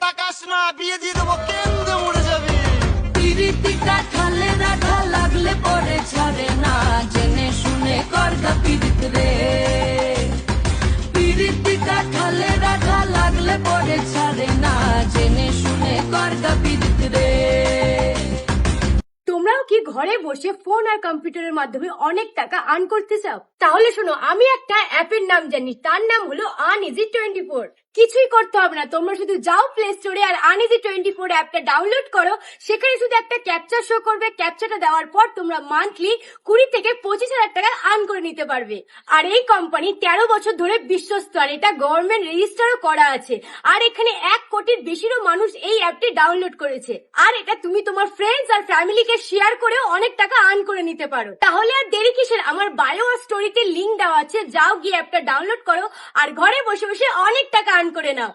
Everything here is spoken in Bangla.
তাকাস না, বিয়ে দিয়ে দেবো, কেন্দ্রে মরে যাবি। পিরিতি কাঠালে রাখা লাগলে পরে ছাড়ে না, জেনে শুনে করগা পিরিত রে। পিরিতি কাঠালে রাখা লাগলে পরে ছাড়ে না, জেনে শুনে করগা পিরিত রে। তোমরাও কি ঘরে বসে ফোন আর কম্পিউটারের মাধ্যমে অনেক টাকা আর্ন করতে চাও? তাহলে শোনো, আমি একটা অ্যাপের নাম জানি, তার নাম হলো Uneasy24। কিছুই করতে হবে না, তোমরা শুধু যাও প্লে স্টোরে আর Uneasy24 অ্যাপটা ডাউনলোড করো। সেখানে শুধু একটা ক্যাপচা শো করবে, ক্যাপচাটা দেওয়ার পর তোমরা মান্থলি 20 থেকে 25,000 টাকা আর্ন করে নিতে পারবে। আর এই কোম্পানি 13 বছর ধরে বিশ্বস্ত, আর এটা গভর্নমেন্ট রেজিস্টারও করা আছে। আর এখানে 1 কোটির বেশিরও মানুষ এই অ্যাপটি ডাউনলোড করেছে। আর এটা তুমি তোমার ফ্রেন্ডস আর ফ্যামিলিকে শেয়ার করেও অনেক টাকা আর্ন করে নিতে পারো। তাহলে আর দেরি কিসের? আমার বায়ো আর স্টোরিতে লিংক দেওয়া আছে, যাও গিয়ে অ্যাপটা ডাউনলোড করো আর ঘরে বসে বসে অনেক টাকা আর্ন করে নাও।